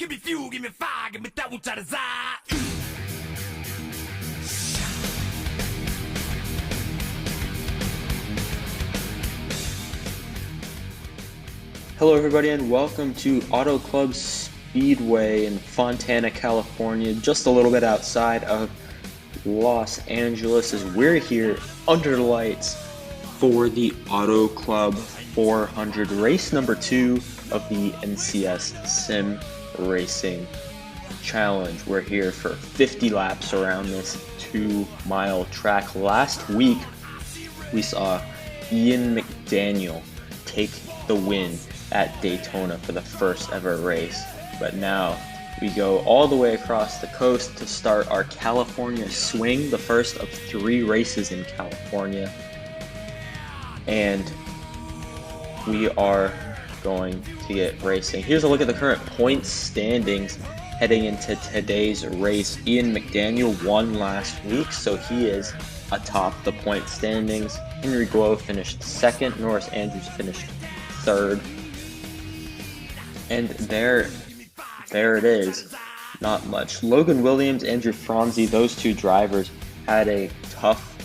Give me fuel, give me fire, give me that which I desire. Hello everybody and welcome to Auto Club Speedway in Fontana, California, just a little bit outside of Los Angeles as we're here under the lights for the Auto Club 400, race number 2 of the NCS Sim Racing Challenge. We're here for 50 laps around this 2-mile track. Last week we saw Ian McDaniel take the win at Daytona for the first ever race, but now we go all the way across the coast to start our California swing, the first of 3 races in California, and we are going to get racing. Here's a look at the current points standings heading into today's race. Ian McDaniel won last week, so he is atop the point standings. Henry Guo finished second, Norris Andrews finished third. And there it is. Not much. Logan Williams, Andrew Franzi, those two drivers had a tough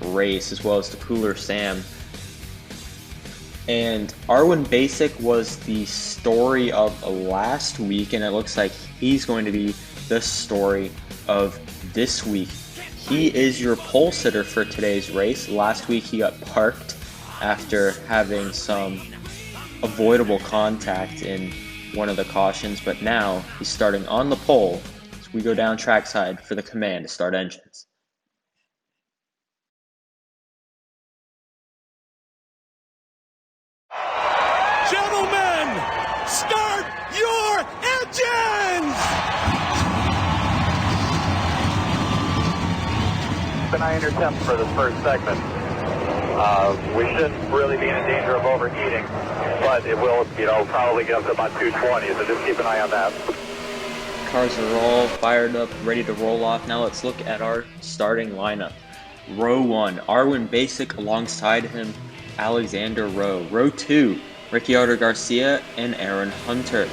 race, as well as the Cooler Sam. And Arwen Basic was the story of last week, and it looks like he's going to be the story of this week. He is your pole sitter for today's race. Last week he got parked after having some avoidable contact in one of the cautions, but now he's starting on the pole as we go down trackside for the command to start engines. Gentlemen, start your engines! Keep an eye on your temps for this first segment. We shouldn't really be in danger of overheating, but it will, probably get up to about 220, so just keep an eye on that. Cars are all fired up, ready to roll off. Now let's look at our starting lineup. Row 1, Arwen Basic, alongside him, Alexander Rowe. Row 2, Ricciardo Garcia and Aaron Hunter.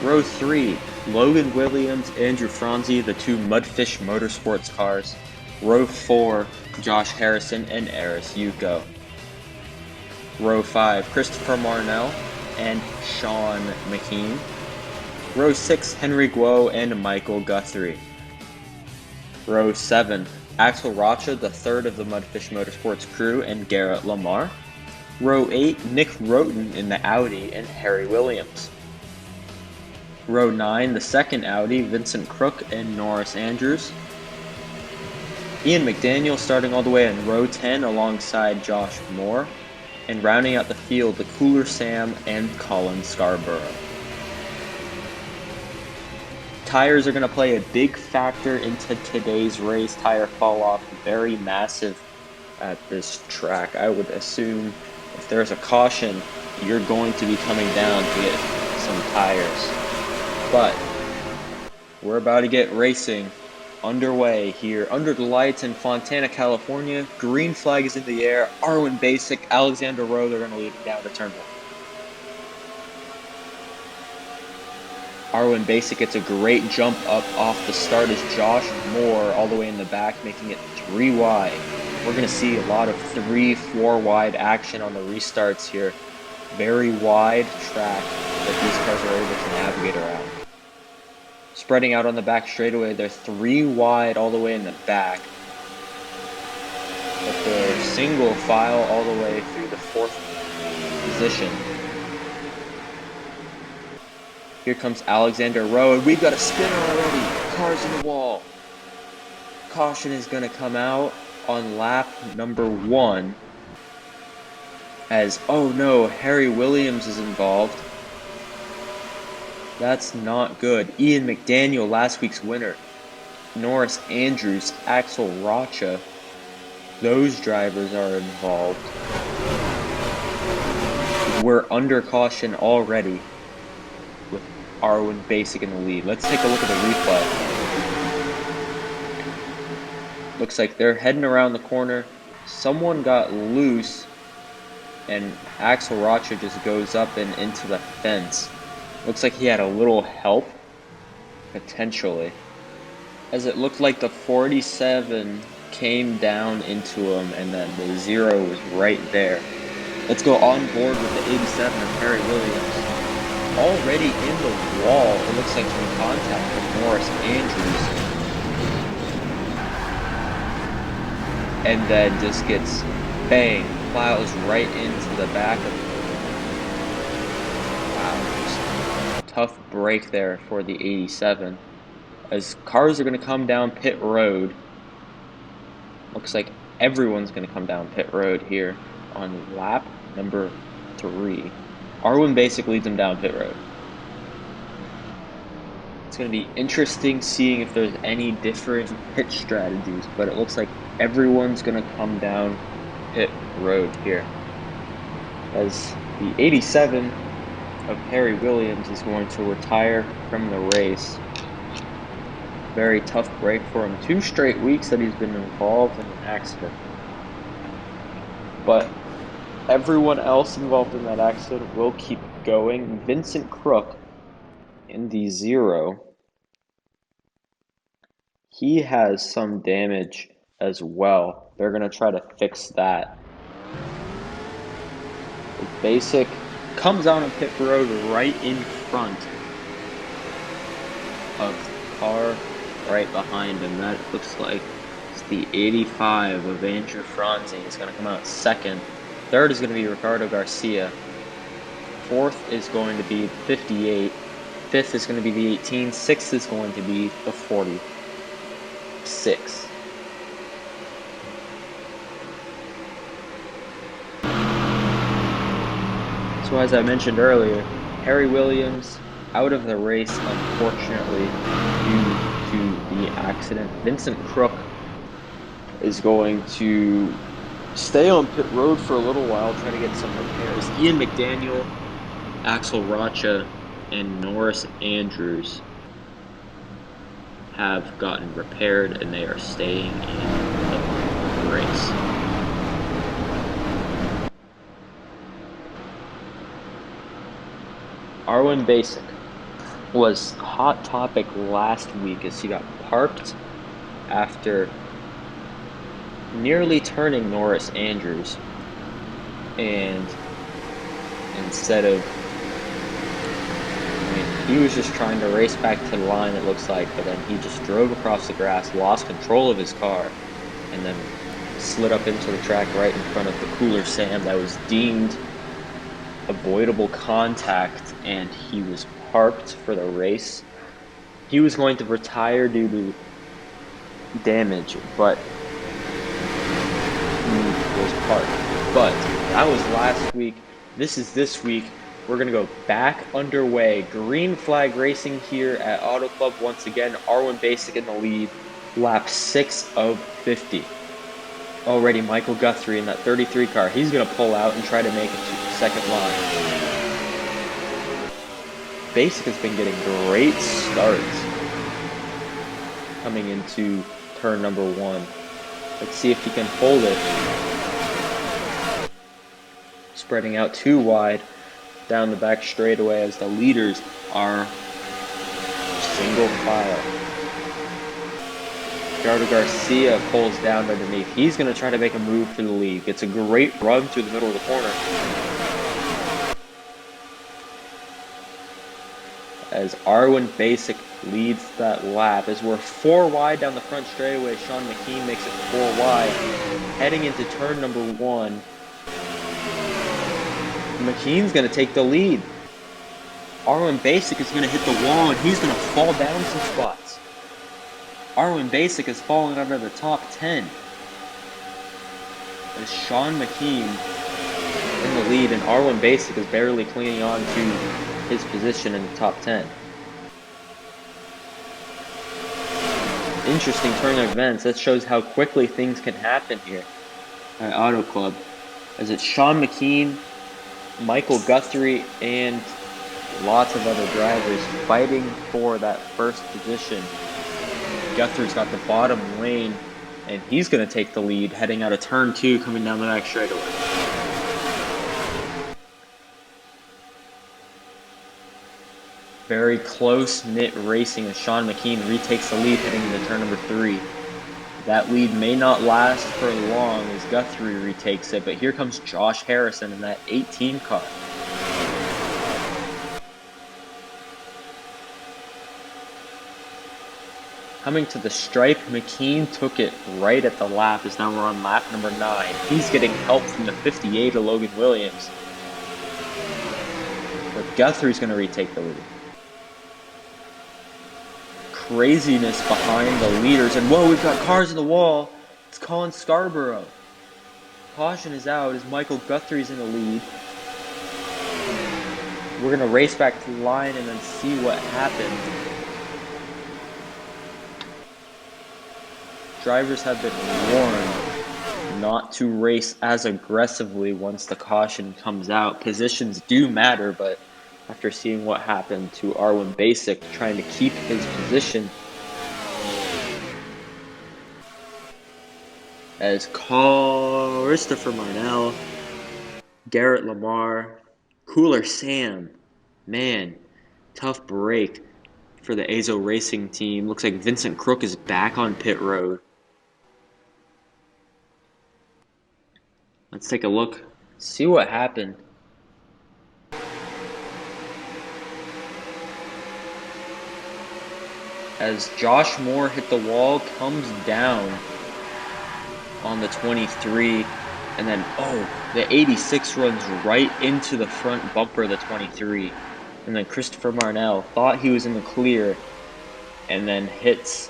Row 3, Logan Williams, Andrew Franzi, the two Mudfish Motorsports cars. Row 4, Josh Harrison and Eris Yuko. Row 5, Christopher Marnell and Sean McKean. Row 6, Henry Guo and Michael Guthrie. Row 7, Axel Rocha, the third of the Mudfish Motorsports crew, and Garrett Lamar. Row 8, Nick Roten in the Audi and Harry Williams. Row 9, the second Audi, Vincent Crook and Norris Andrews. Ian McDaniel starting all the way in row 10 alongside Josh Moore. And rounding out the field, the Cooler Sam and Colin Scarborough. Tires are going to play a big factor into today's race. Tire fall off very massive at this track. I would assume if there's a caution, you're going to be coming down to get some tires. But we're about to get racing underway here under the lights in Fontana, California. Green flag is in the air. Arwen Basic, Alexander Rowe, they're going to lead it down to turn 1. Arwen Basic gets a great jump up off the start as Josh Moore all the way in the back, making it 3 wide. We're going to see a lot of 3-4 wide action on the restarts here. Very wide track that these cars are able to navigate around. Spreading out on the back straightaway, they're 3 wide all the way in the back. But they're single file all the way through the 4th position. Here comes Alexander Rowe, and we've got a spinner already. Cars in the wall. Caution is going to come out on lap number 1. As, oh no, Harry Williams is involved. That's not good. Ian McDaniel, last week's winner. Norris Andrews, Axel Rocha. Those drivers are involved. We're under caution already with Arwen Basic in the lead. Let's take a look at the replay. Looks like they're heading around the corner. Someone got loose, and Axel Rocha just goes up and into the fence. Looks like he had a little help potentially, as it looked like the 47 came down into him and then the 0 was right there. Let's go on board with the 87 of Harry Williams. Already in the wall, it looks like some contact with Norris Andrews. And then just gets bang, plows right into the back of him. Wow, just tough break there for the 87. As cars are going to come down pit road. Looks like everyone's going to come down pit road here on lap number 3. Arwen Basic leads them down pit road. It's going to be interesting seeing if there's any different pit strategies, but it looks like everyone's going to come down pit road here. As the 87 of Harry Williams is going to retire from the race. Very tough break for him. 2 straight weeks that he's been involved in an accident. But everyone else involved in that accident will keep going. Vincent Crook in the 0. He has some damage as well. They're going to try to fix that. Basic comes out on pit road right in front of the car right behind him. That looks like it's the 85 of Andrew Franzi. It's going to come out second. Third is going to be Ricardo Garcia. Fourth is going to be 58. Fifth is going to be the 18. Sixth is going to be the 46. So as I mentioned earlier, Harry Williams out of the race, unfortunately, due to the accident. Vincent Crook is going to stay on pit road for a little while, try to get some repairs. Ian McDaniel, Axel Rocha, and Norris Andrews have gotten repaired, and they are staying in the race. Arwen Basic was hot topic last week as he got parked after nearly turning Norris Andrews, and instead of, he was just trying to race back to the line, it looks like, but then he just drove across the grass, lost control of his car, and then slid up into the track right in front of the Cooler Sam that was deemed avoidable contact, and he was parked for the race. He was going to retire due to damage, but he was parked. But that was last week. This is this week. We're going to go back underway. Green flag racing here at Auto Club once again. Arwen Basic in the lead. Lap 6 of 50. Already Michael Guthrie in that 33 car. He's going to pull out and try to make it to the second line. Basic has been getting great starts coming into turn number 1. Let's see if he can hold it. Spreading out too wide down the back straightaway as the leaders are single file. Ricardo Garcia pulls down underneath. He's going to try to make a move for the lead. Gets a great run through the middle of the corner. As Arwen Basic leads that lap. As we're 4 wide down the front straightaway, Sean McKean makes it 4 wide. Heading into turn number 1. McKean's going to take the lead. Arwen Basic is going to hit the wall, and he's going to fall down some spots. Arwen Basic is falling under the top 10. As Sean McKean in the lead, and Arwen Basic is barely clinging on to his position in the top 10. Interesting turn of events. That shows how quickly things can happen here at Auto Club. As it's Sean McKean, Michael Guthrie, and lots of other drivers fighting for that first position. Guthrie's got the bottom lane, and he's going to take the lead heading out of turn 2, coming down the back straightaway. Very close-knit racing as Sean McKean retakes the lead heading into turn number 3. That lead may not last for long as Guthrie retakes it, but here comes Josh Harrison in that 18 car. Coming to the stripe, McKean took it right at the lap as now we're on lap number 9. He's getting help from the 58 of Logan Williams. But Guthrie's going to retake the lead. Craziness behind the leaders, and whoa, we've got cars in the wall. It's Colin Scarborough. Caution is out as Michael Guthrie's in the lead. We're going to race back to the line and then see what happened. Drivers have been warned not to race as aggressively once the caution comes out. Positions do matter, but after seeing what happened to Arwen Basic trying to keep his position, as Christopher Marnell, Garrett Lamar, Cooler Sam, man, tough break for the Azo Racing team. Looks like Vincent Crook is back on pit road. Let's take a look, see what happened. As Josh Moore hit the wall, comes down on the 23, and then, the 86 runs right into the front bumper of the 23. And then Christopher Marnell thought he was in the clear, and then hits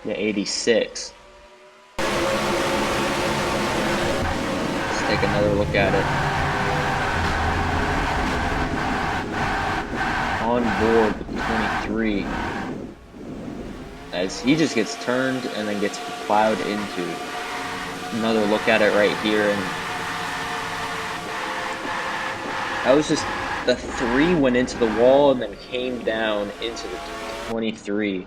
the 86. Let's take another look at it. On board with the 23. As he just gets turned and then gets plowed into. Another look at it right here, and that was just the 3 went into the wall and then came down into the 23.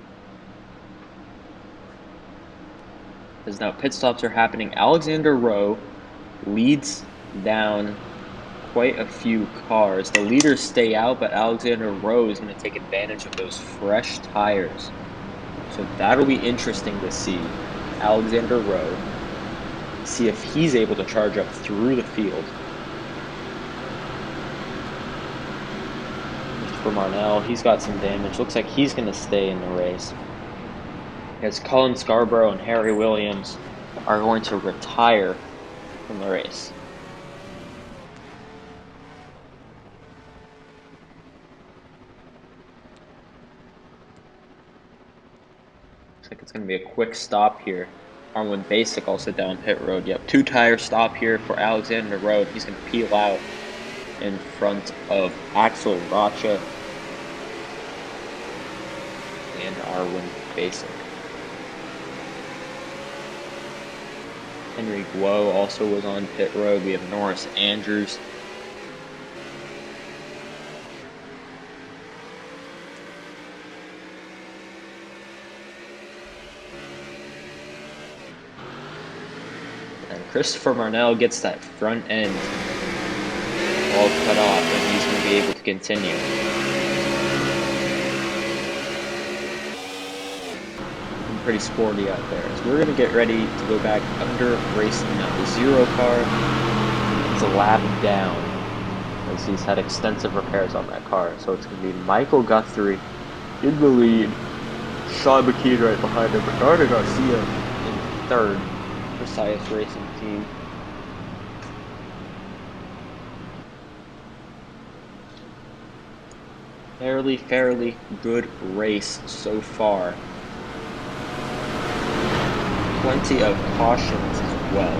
As now pit stops are happening, Alexander Rowe leads down quite a few cars. The leaders stay out, but Alexander Rowe is going to take advantage of those fresh tires. So that'll be interesting to see. Alexander Rowe, see if he's able to charge up through the field. For Marnell, he's got some damage. Looks like he's going to stay in the race. As Colin Scarborough and Harry Williams are going to retire from the race. Looks like it's going to be a quick stop here. Arwen Basic also down pit road. Yep, 2-tire stop here for Alexander Rowe. He's going to peel out in front of Axel Rocha and Arwen Basic. Henry Guo also was on pit road. We have Norris Andrews. And Christopher Marnell gets that front end all cut off, and he's going to be able to continue. Pretty sporty out there. So we're going to get ready to go back under racing now. The 0 car is a lap down as he's had extensive repairs on that car. So it's going to be Michael Guthrie in the lead, Sean McKean right behind him, Bernardo Garcia in third for SIAS Racing Team. Fairly good race so far. Plenty of cautions as well,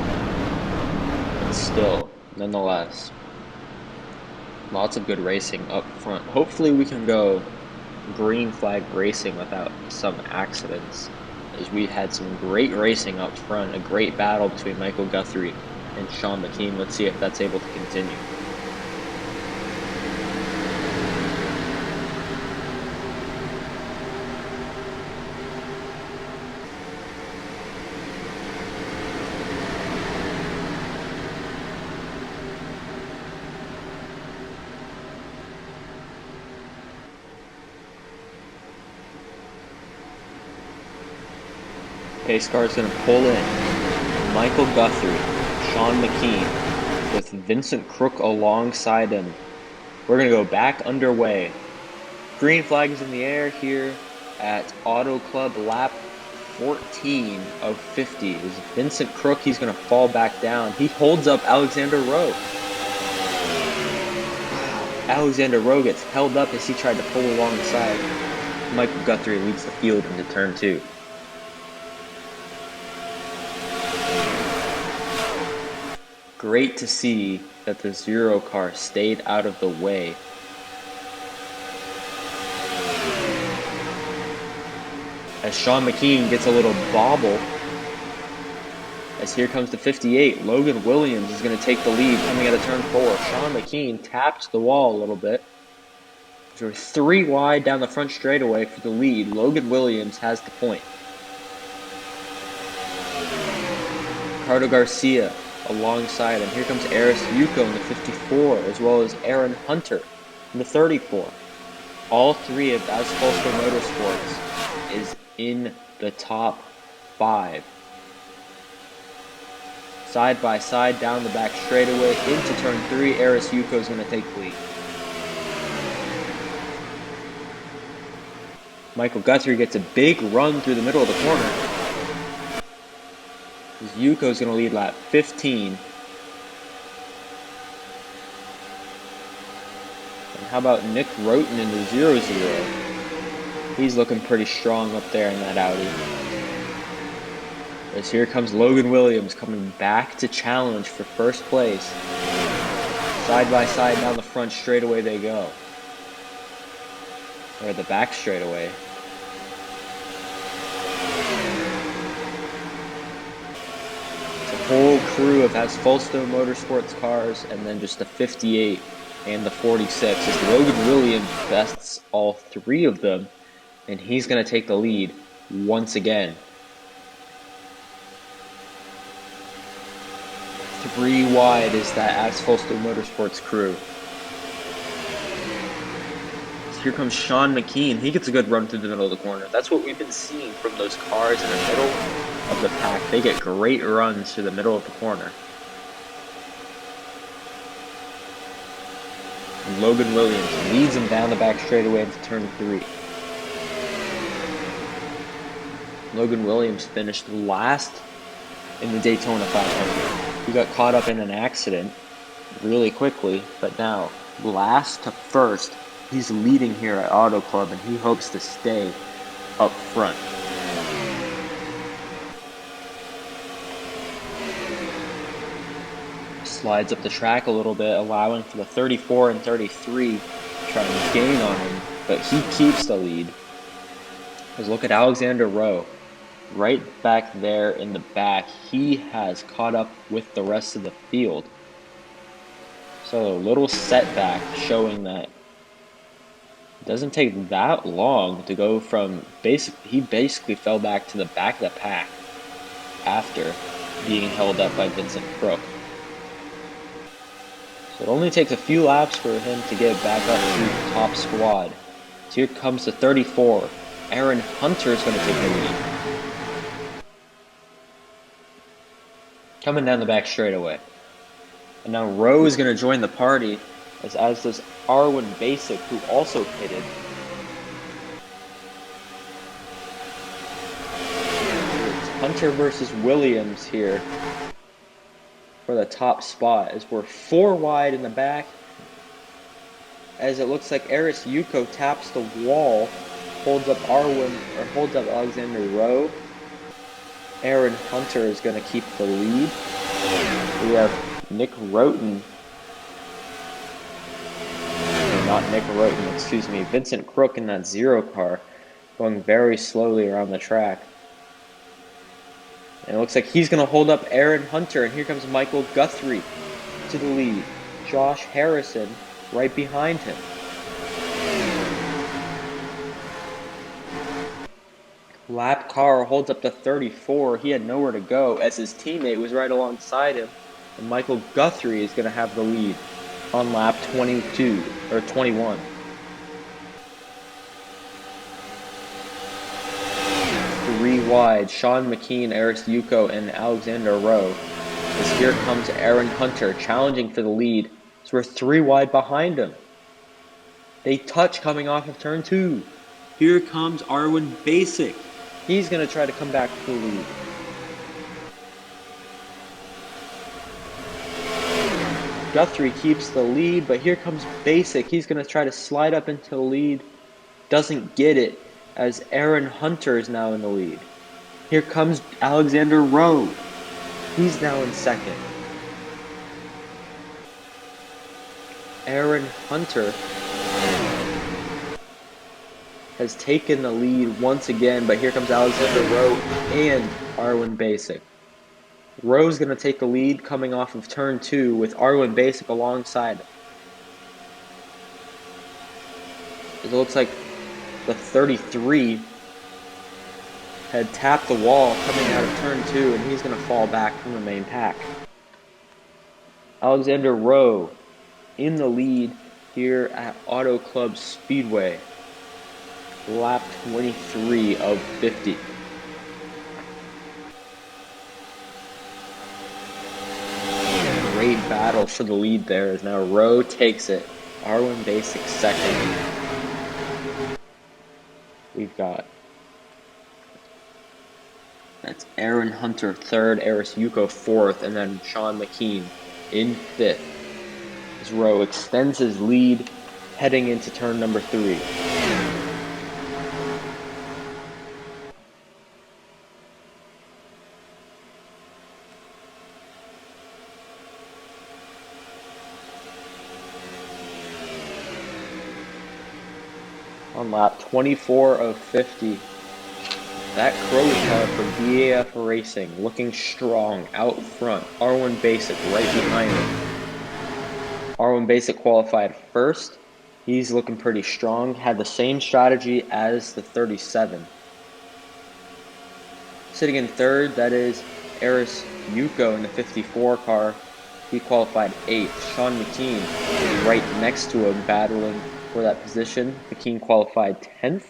but still, nonetheless, lots of good racing up front. Hopefully we can go green flag racing without some accidents, as we had some great racing up front, a great battle between Michael Guthrie and Sean McKean. Let's see if that's able to continue. Pace car is going to pull in. Michael Guthrie, Sean McKean, with Vincent Crook alongside him. We're going to go back underway. Green flag is in the air here at Auto Club lap 14 of 50. Is Vincent Crook, he's going to fall back down. He holds up Alexander Rowe. Alexander Rowe gets held up as he tried to pull alongside. Michael Guthrie leads the field into turn 2. Great to see that the Zero car stayed out of the way. As Sean McKean gets a little bobble. As here comes the 58, Logan Williams is going to take the lead coming out of turn 4. Sean McKean taps the wall a little bit. So we're 3 wide down the front straightaway for the lead. Logan Williams has the point. Ricardo Garcia alongside him. Here comes Aris Yuko in the 54, as well as Aaron Hunter in the 34. All 3 of Asfalto Motorsports is in the top 5. Side by side down the back straightaway into turn 3. Aris Yuko is going to take the lead. Michael Guthrie gets a big run through the middle of the corner. Yuko is going to lead lap 15. And how about Nick Roten in the 0-0? He's looking pretty strong up there in that Audi. As here comes Logan Williams coming back to challenge for first place. Side by side down the front straightaway they go. Or the back straightaway. Whole crew of Asfalto Motorsports cars, and then just the 58 and the 46 as Logan Williams bests all 3 of them, and he's going to take the lead once again. 3 wide is that Asfalto Motorsports crew. So here comes Sean McKean. He gets a good run through the middle of the corner. That's what we've been seeing from those cars in the middle of the pack. They get great runs through the middle of the corner. And Logan Williams leads him down the back straightaway into turn 3. Logan Williams finished last in the Daytona 500. He got caught up in an accident really quickly, but now last to first, he's leading here at Auto Club, and he hopes to stay up front. Slides up the track a little bit, allowing for the 34 and 33 to try and gain on him, but he keeps the lead. Because look at Alexander Rowe, right back there in the back. He has caught up with the rest of the field. So a little setback showing that it doesn't take that long to go from he basically fell back to the back of the pack after being held up by Vincent Crook. So it only takes a few laps for him to get back up to the top squad. So here comes the 34. Aaron Hunter is going to take the lead. Coming down the back straightaway. And now Rowe is going to join the party, as does Arwen Basic, who also pitted. It's Hunter versus Williams here for the top spot, as we're 4 wide in the back, as it looks like Aris Yuko taps the wall, holds up Alexander Rowe. Aaron Hunter is going to keep the lead. We have Nick Roten, not Nick Roten, excuse me, Vincent Crook in that 0 car, going very slowly around the track. And it looks like he's going to hold up Aaron Hunter. And here comes Michael Guthrie to the lead. Josh Harrison right behind him. Lap car holds up to 34. He had nowhere to go as his teammate was right alongside him. And Michael Guthrie is going to have the lead on lap 22 or 21. wide. Sean McKean, Eris Yuko, and Alexander Rowe. As here comes Aaron Hunter challenging for the lead. So we're 3 wide behind him. They touch coming off of turn 2. Here comes Arwen Basic. He's going to try to come back to the lead. Guthrie keeps the lead, but here comes Basic. He's going to try to slide up into the lead. Doesn't get it, as Aaron Hunter is now in the lead. Here comes Alexander Rowe. He's now in second. Aaron Hunter has taken the lead once again, but here comes Alexander Rowe and Arwen Basic. Rowe's going to take the lead coming off of turn 2 with Arwen Basic alongside him. It looks like the 33 had tapped the wall coming out of turn 2, and he's going to fall back from the main pack. Alexander Rowe in the lead here at Auto Club Speedway. Lap 23 of 50. Great battle for the lead there, as now Rowe takes it. Arwen Basic second. We've got, that's Aaron Hunter third, Eris Yuko fourth, and then Sean McKean in fifth. As Rowe extends his lead heading into turn number 3. On lap 24 of 50, that Crowley car for DAF Racing looking strong out front. Arwen Basic right behind him. Arwen Basic qualified first. He's looking pretty strong. Had the same strategy as the 37. Sitting in third, that is Eris Yuko in the 54 car. He qualified 8th. Sean McKean is right next to him battling for that position. McKean qualified 10th.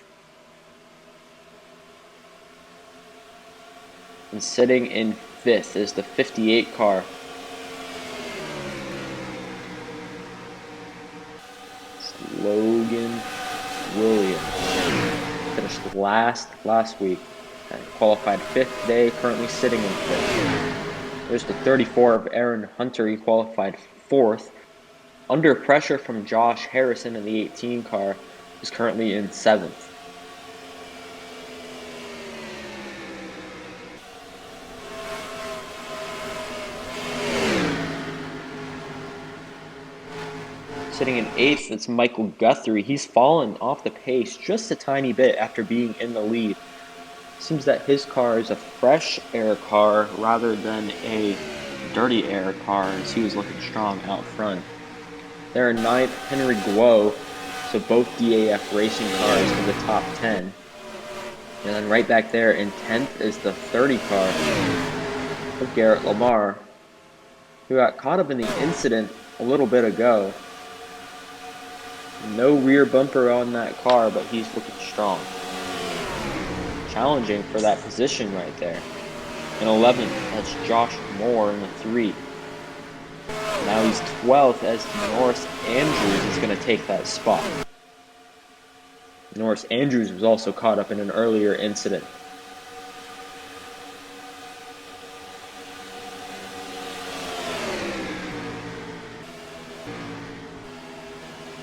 And sitting in 5th is the 58 car. It's Logan Williams. Finished last week. And qualified 5th today, currently sitting in 5th. There's the 34 of Aaron Hunter. He qualified 4th. Under pressure from Josh Harrison in the 18 car, is currently in 7th. Sitting in 8th, it's Michael Guthrie. He's fallen off the pace just a tiny bit after being in the lead. Seems that his car is a fresh air car rather than a dirty air car, as he was looking strong out front. There in 9th, Henry Guo, so both DAF Racing cars in the top 10. And then right back there in 10th is the 30 car of Garrett Lamar, who got caught up in the incident a little bit ago. No rear bumper on that car, but he's looking strong. Challenging for that position right there. In 11th, that's Josh Moore in the 3. Now he's 12th as Norris Andrews is going to take that spot. Norris Andrews was also caught up in an earlier incident.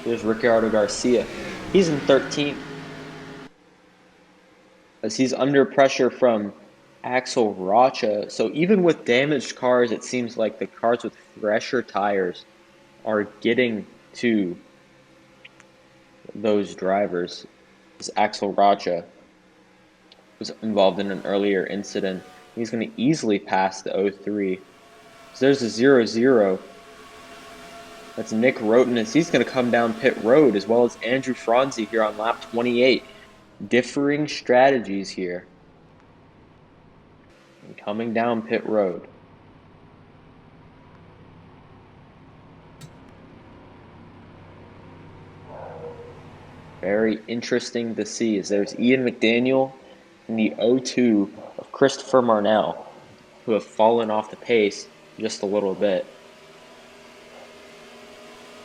Here's Ricardo Garcia. He's in 13th. As he's under pressure from Axel Rocha. So even with damaged cars, it seems like the cars with fresher tires are getting to those drivers. As Axel Rocha was involved in an earlier incident, he's going to easily pass the 03. So there's a 0-0. That's Nick Roten. He's going to come down pit road, as well as Andrew Franzi here on lap 28. Differing strategies here. And coming down pit road. Very interesting to see, as there's Ian McDaniel and the 02 of Christopher Marnell, who have fallen off the pace just a little bit.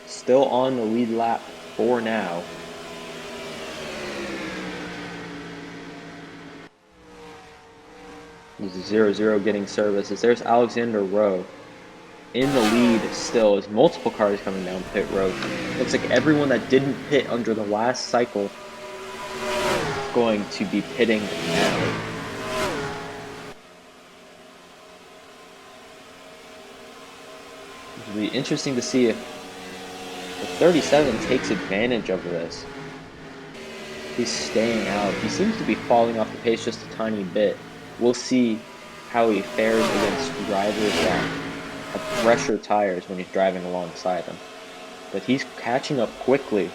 Still on the lead lap for now. This is 0-0 getting services. There's Alexander Rowe in the lead still as multiple cars coming down pit road. Looks like everyone that didn't pit under the last cycle is going to be pitting now. It'll be interesting to see if the 37 takes advantage of this. He's staying out. He seems to be falling off the pace just a tiny bit. We'll see how he fares against drivers that have fresher tires when he's driving alongside him. But he's catching up quickly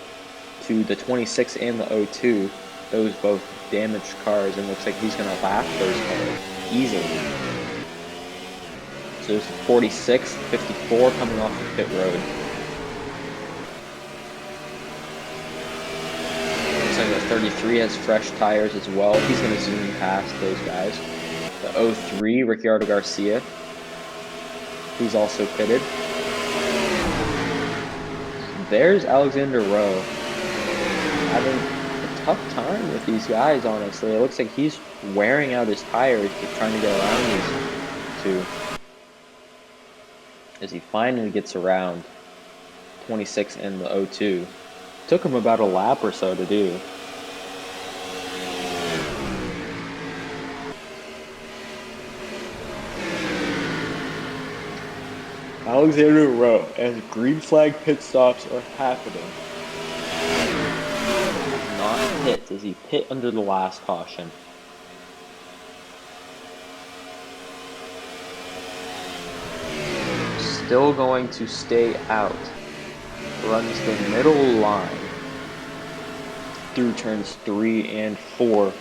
to the 26 and the 02, those both damaged cars, and looks like he's going to lap those cars easily. So there's the 46, 54 coming off the pit road. Looks like the 33 has fresh tires as well. He's going to zoom past those guys. The 03, Ricciardo Garcia, who's also pitted. There's Alexander Rowe, having a tough time with these guys, honestly. It looks like he's wearing out his tires, trying to get around these two. As he finally gets around 26 and the 02. Took him about a lap or so to do. Alexander Rowe, as green flag pit stops are happening. Not pit, as he pit under the last caution. Still going to stay out. Runs the middle line through turns 3 and 4.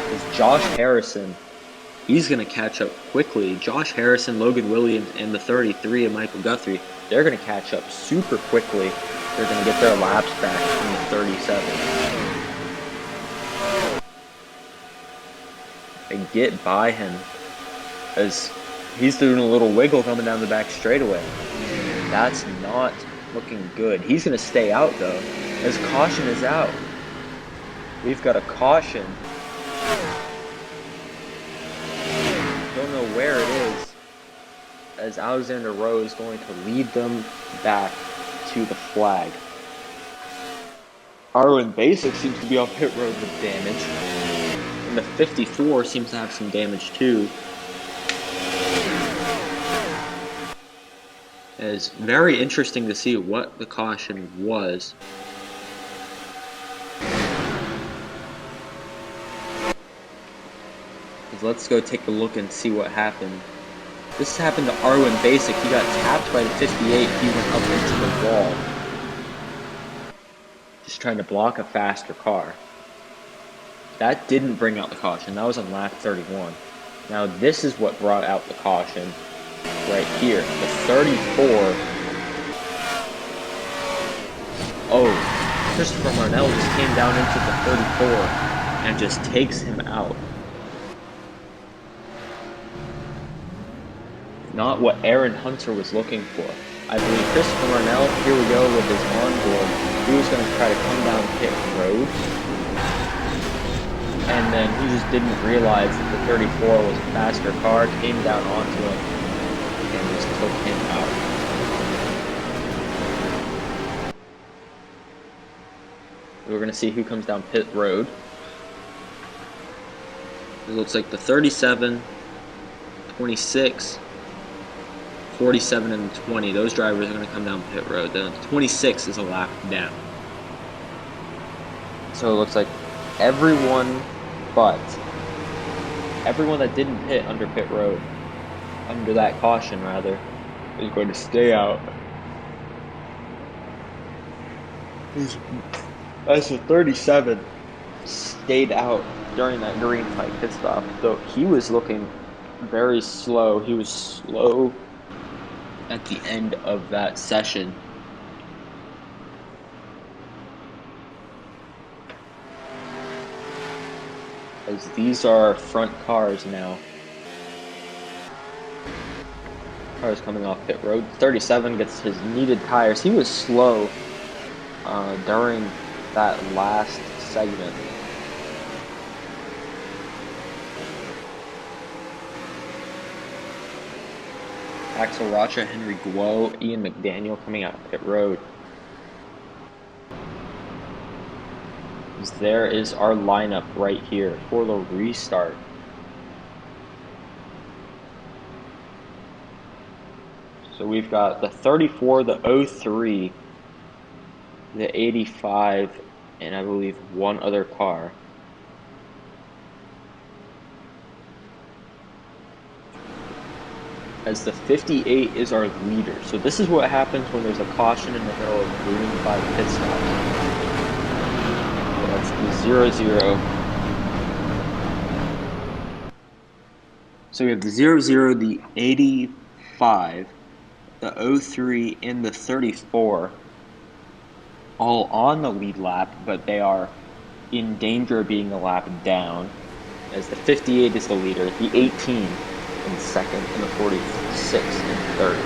As Josh Harrison, he's going to catch up quickly. Josh Harrison, Logan Williams, and the 33 of Michael Guthrie, they're going to catch up super quickly. They're going to get their laps back from the 37. And get by him as he's doing a little wiggle coming down the back straightaway. That's not looking good. He's going to stay out, though, as caution is out. We've got a caution. Don't know where it is, as Alexander Rowe is going to lead them back to the flag. Arwen Basic seems to be on pit road with damage, and the 54 seems to have some damage too. It's very interesting to see what the caution was. Let's go take a look and see what happened. This happened to Arwen Basic. He got tapped by the 58. He went up into the wall, just trying to block a faster car. That didn't bring out the caution. That was on lap 31. Now this is what brought out the caution right here. The 34. Oh, Christopher Marnell just came down into the 34 and just takes him out. Not what Aaron Hunter was looking for. I believe Christopher Marnell, here we go with his onboard. He was going to try to come down pit road. And then he just didn't realize that the 34 was a faster car, came down onto him, and just took him out. We're going to see who comes down pit road. It looks like the 37, 26, 47 and 20, those drivers are going to come down pit road. The 26 is a lap down. So it looks like everyone that didn't pit under pit road, under that caution rather, is going to stay out. As the 37 stayed out during that green flag pit stop, though he was looking very slow. He was slow at the end of that session. as these are our front cars now. Cars coming off pit road. 37 gets his needed tires. He was slow during that last segment. Axel Rocha, Henry Guo, Ian McDaniel coming out of pit road. There is our lineup right here for the restart. So we've got the 34, the 03, the 85, and I believe one other car. As the 58 is our leader. So this is what happens when there's a caution in the middle of green flag pit stop. So that's the 0-0. So we have the 0-0, the 85, the 03, and the 34, all on the lead lap, but they are in danger of being a lap down, as the 58 is the leader, the 18 in second, and the 46 in third.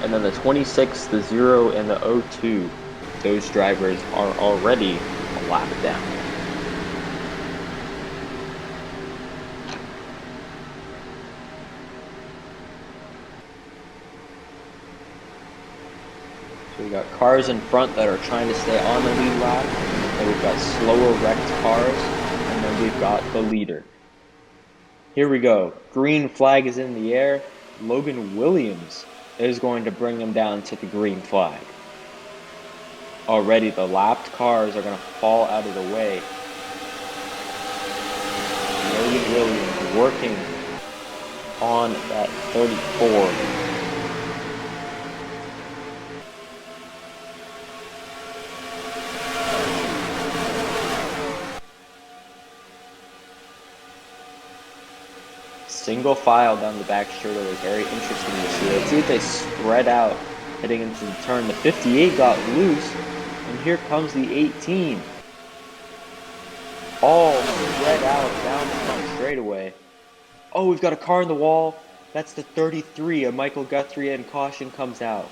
And then the 26, the 0, and the 02, those drivers are already a lap down. So we got cars in front that are trying to stay on the lead lap, and we've got slower wrecked cars, and then we've got the leader. Here we go. Green flag is in the air. Logan Williams is going to bring them down to the green flag. Already the lapped cars are going to fall out of the way. Logan Williams working on that 34. Single file down the back straightaway, very interesting to see. Let's see if they spread out heading into the turn. The 58 got loose, and here comes the 18. All spread out down the front straightaway. Oh, we've got a car in the wall. That's the 33 of Michael Guthrie, and caution comes out.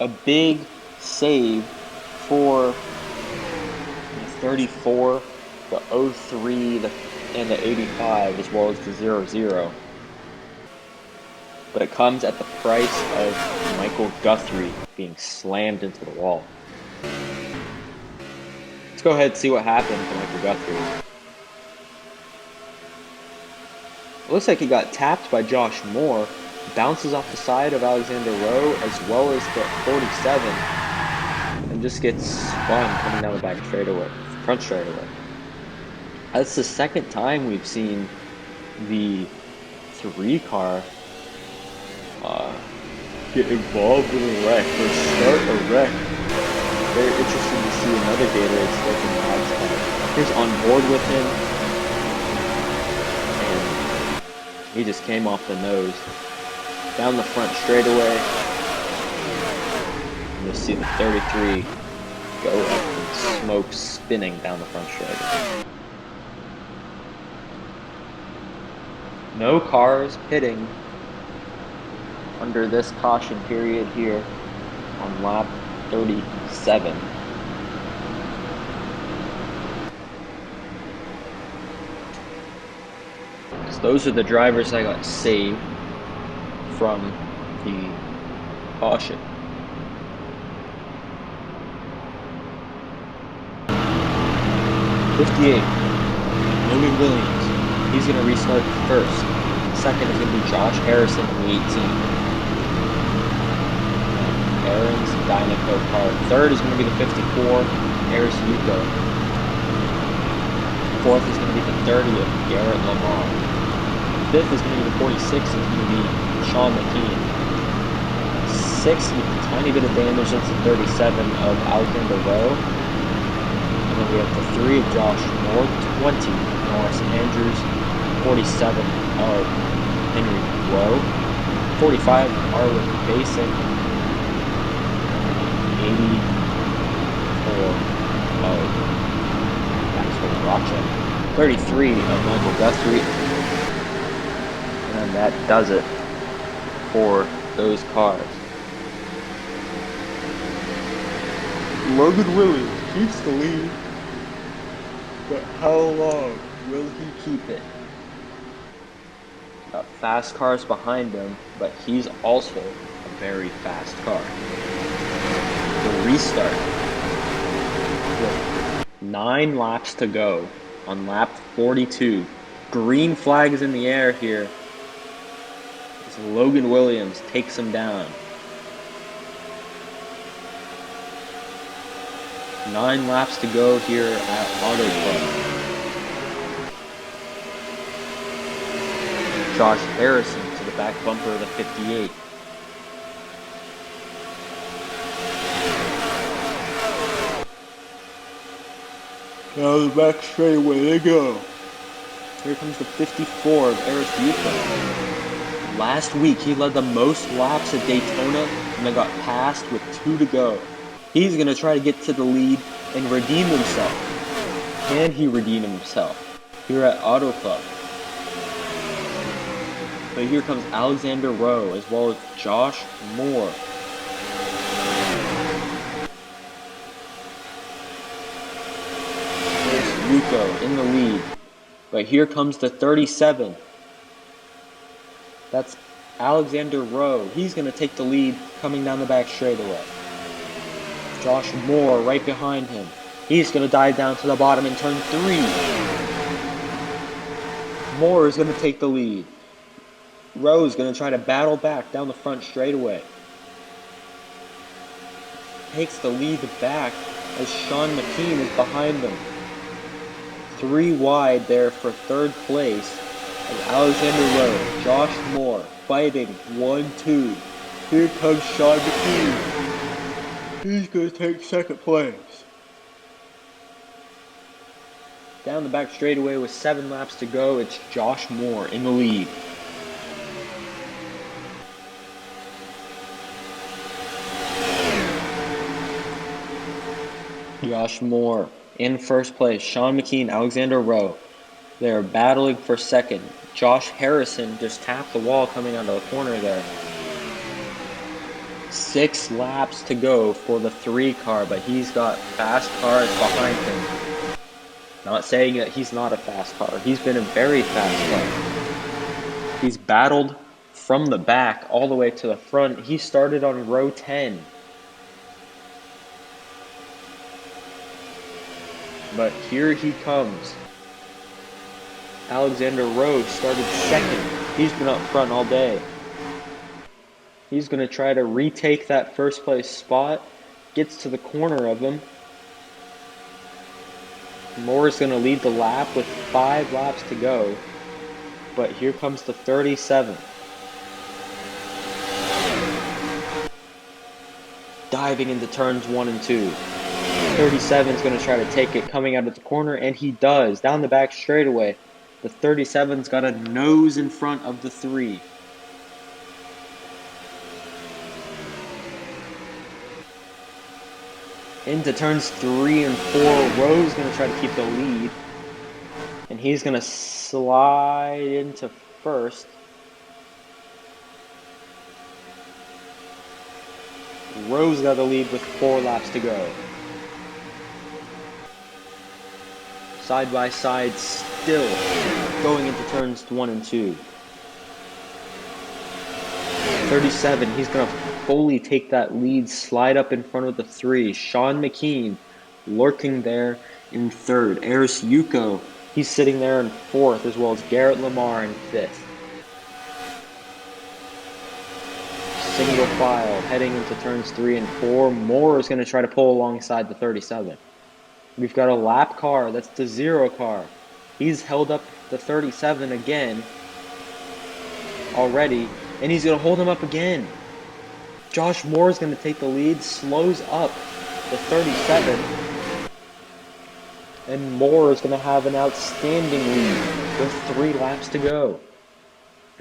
A big save for the 34, the 03, and the 85, as well as the 0-0. But it comes at the price of Michael Guthrie being slammed into the wall. Let's go ahead and see what happened to Michael Guthrie. It looks like he got tapped by Josh Moore, bounces off the side of Alexander Rowe, as well as the 47, and just gets spun coming down the back straightaway, front straightaway. That's the second time we've seen the 3 car get involved in a wreck, or start a wreck. Very interesting to see another Gatorade smoking Bob's car. Here's on board with him, and he just came off the nose. Down the front straightaway, and you'll see the 33 go up and smoke spinning down the front straightaway. No cars pitting under this caution period here on lap 37. So those are the drivers that got saved from the caution. '58, Logan Williams. He's going to restart first. Second is going to be Josh Harrison in the 18. Aaron's Dynaco car. Third is going to be the 54, Harris Yuko. Fourth is going to be the 30 of Garrett Lamar. Fifth is going to be the 46, is going to be Sean McKean. Sixth, with a tiny bit of damage, that's the 37 of Alexander Rowe. And then we have the 3 of Josh Moore, 20, Norris Andrews, 47 of Henry Rowe, 45 Arlen Basin, 84 of Maxwell Rocha. 33 of Michael Guthrie. And that does it for those cars. Logan Williams keeps the lead, but how long will he keep it? Got fast cars behind him, but he's also a very fast car. The restart with 9 laps to go on lap 42. Green flags in the air here as Logan Williams takes him down. 9 laps to go here at Auto Club. Josh Harrison to the back bumper of the 58. Now the back straightaway they go. Here comes the 54 of Eris Yuko. Last week he led the most laps at Daytona and then got passed with 2 to go. He's going to try to get to the lead and redeem himself. Can he redeem himself here at Auto Club? But here comes Alexander Rowe as well as Josh Moore. There's Yuko in the lead. But here comes the 37. That's Alexander Rowe. He's going to take the lead coming down the back straightaway. Josh Moore right behind him. He's going to dive down to the bottom in turn 3. Moore is going to take the lead. Rowe is going to try to battle back down the front straightaway. Takes the lead back as Sean McKean is behind them. 3 wide there for 3rd place as Alexander Rowe, Josh Moore fighting 1-2. Here comes Sean McKean. He's going to take 2nd place. Down the back straightaway with 7 laps to go, it's Josh Moore in the lead. Josh Moore in 1st place. Sean McKean, Alexander Rowe. They're battling for 2nd. Josh Harrison just tapped the wall coming out of the corner there. 6 laps to go for the 3 car, but he's got fast cars behind him. Not saying that he's not a fast car. He's been a very fast car. He's battled from the back all the way to the front. He started on row 10. But here he comes. Alexander Rowe started 2nd. He's been up front all day. He's going to try to retake that 1st place spot. Gets to the corner of him. Moore is going to lead the lap with 5 laps to go. But here comes the 37. Diving into turns 1 and 2. 37 is going to try to take it coming out of the corner, and he does. Down the back straightaway. The 37's got a nose in front of the 3. Into turns 3 and 4, Rowe's going to try to keep the lead. And he's going to slide into 1st. Rowe's got the lead with 4 laps to go. Side by side still going into turns 1 and 2. 37, he's going to fully take that lead, slide up in front of the 3. Sean McKean lurking there in 3rd. Eris Yuko, he's sitting there in 4th, as well as Garrett Lamar in 5th. Single file heading into turns 3 and 4. Moore is going to try to pull alongside the 37. We've got a lap car, that's the 0 car. He's held up the 37 again already, and he's going to hold him up again. Josh Moore is going to take the lead, slows up the 37, and Moore is going to have an outstanding lead with 3 laps to go.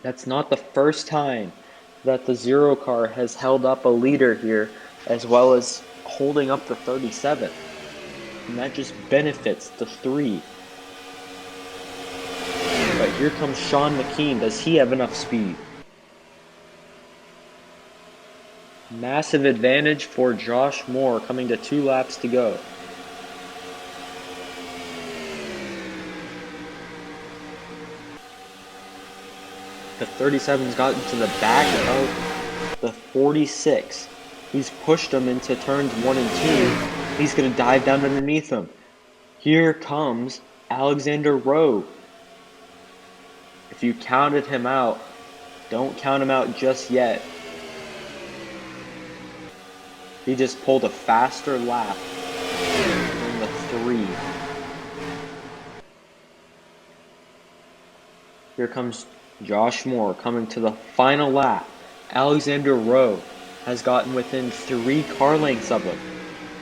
That's not the first time that the 0 car has held up a leader here, as well as holding up the 37. And that just benefits the 3. Here comes Sean McKean. Does he have enough speed? Massive advantage for Josh Moore, coming to 2 laps to go. The 37's gotten to the back of the 46. He's pushed him into turns 1 and 2. He's going to dive down underneath him. Here comes Alexander Rowe. If you counted him out, don't count him out just yet. He just pulled a faster lap than the 3. Here comes Josh Moore coming to the final lap. Alexander Rowe has gotten within 3 car lengths of him.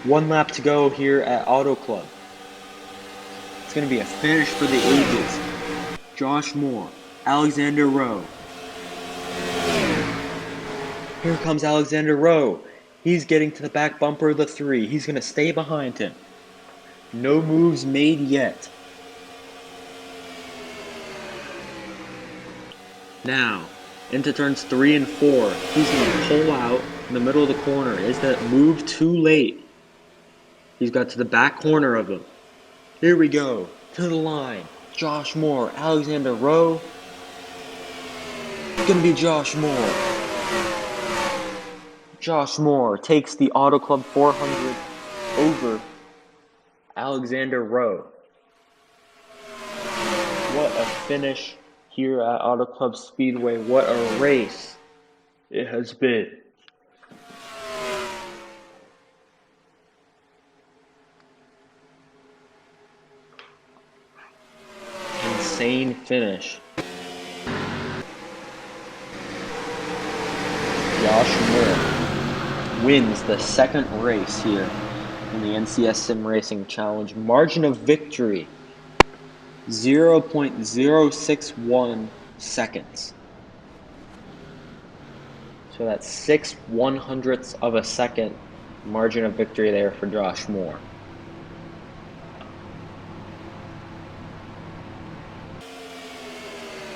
1 lap to go here at Auto Club. It's going to be a finish for the ages. Josh Moore, Alexander Rowe. Here comes Alexander Rowe. He's getting to the back bumper of the 3. He's going to stay behind him. No moves made yet. Now, into turns 3 and 4. He's going to pull out in the middle of the corner. Is that move too late? He's got to the back corner of him. Here we go. To the line. Josh Moore, Alexander Rowe. It's going to be Josh Moore. Josh Moore takes the Auto Club 400 over Alexander Rowe. What a finish here at Auto Club Speedway. What a race it has been. Insane finish. Josh Moore wins the 2nd race here in the NCS SimRacing Challenge. Margin of victory, 0.061 seconds. So that's 6/100ths of a second margin of victory there for Josh Moore.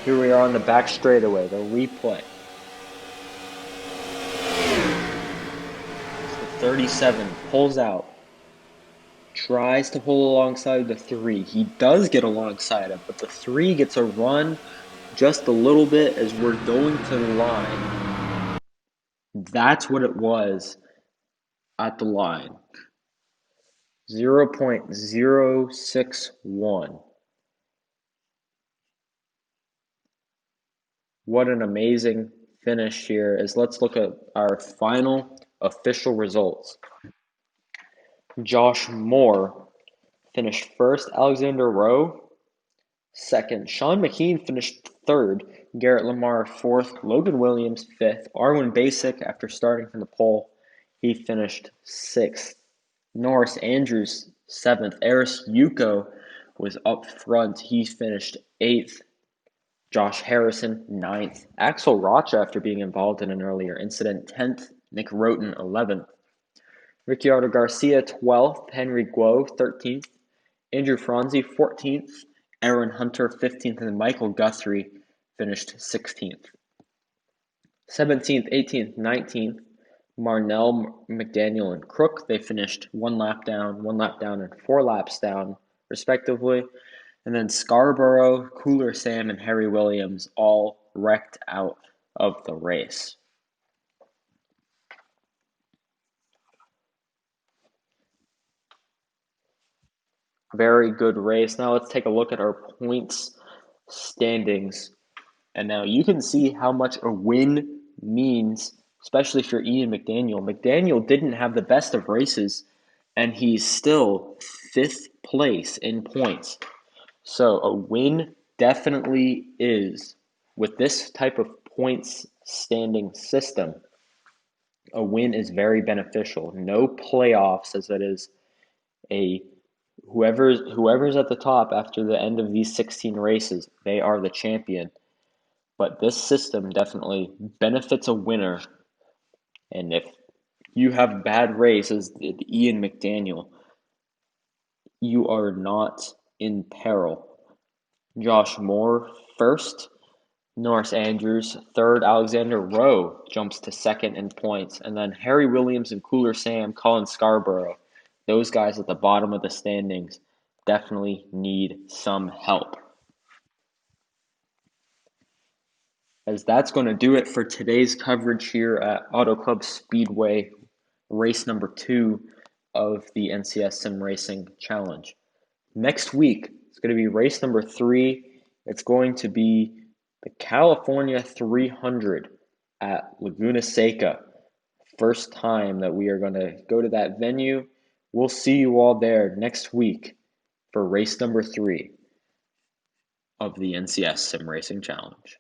Here we are on the back straightaway, the replay. The 37 pulls out, tries to pull alongside the 3. He does get alongside him, but the 3 gets a run just a little bit as we're going to the line. That's what it was at the line. 0.061. What an amazing finish here. Let's look at our final official results. Josh Moore finished 1st, Alexander Rowe 2nd, Sean McKean finished 3rd, Garrett Lamar 4th, Logan Williams 5th, Arwin Basic, after starting from the pole, he finished 6th, Norris Andrews 7th, Eris Yuko was up front, he finished 8th, Josh Harrison 9th, Axel Rocha, after being involved in an earlier incident, 10th, Nick Roten 11th, Ricciardo Garcia 12th, Henry Guo 13th, Andrew Franzi 14th, Aaron Hunter 15th, and Michael Guthrie finished 16th. 17th, 18th, 19th, Marnell, McDaniel, and Crook, they finished 1 lap down, and 4 laps down, respectively. And then Scarborough, Cooler Sam, and Harry Williams all wrecked out of the race. Very good race. Now let's take a look at our points standings. And now you can see how much a win means, especially for Ian McDaniel. McDaniel didn't have the best of races, and he's still 5th place in points. So a win definitely is, with this type of points standing system, a win is very beneficial. No playoffs, as it is whoever's at the top after the end of these 16 races, they are the champion. But this system definitely benefits a winner. And if you have bad races, Ian McDaniel, you are not in peril. Josh Moore first, Norris Andrews third, Alexander Rowe jumps to second in points, and then Harry Williams and Cooler Sam, Colin Scarborough, those guys at the bottom of the standings definitely need some help. As that's going to do it for today's coverage here at Auto Club Speedway, race number 2 of the NCS Sim Racing Challenge. Next week, it's going to be race number 3. It's going to be the California 300 at Laguna Seca. First time that we are going to go to that venue. We'll see you all there next week for race number 3 of the NCS Sim Racing Challenge.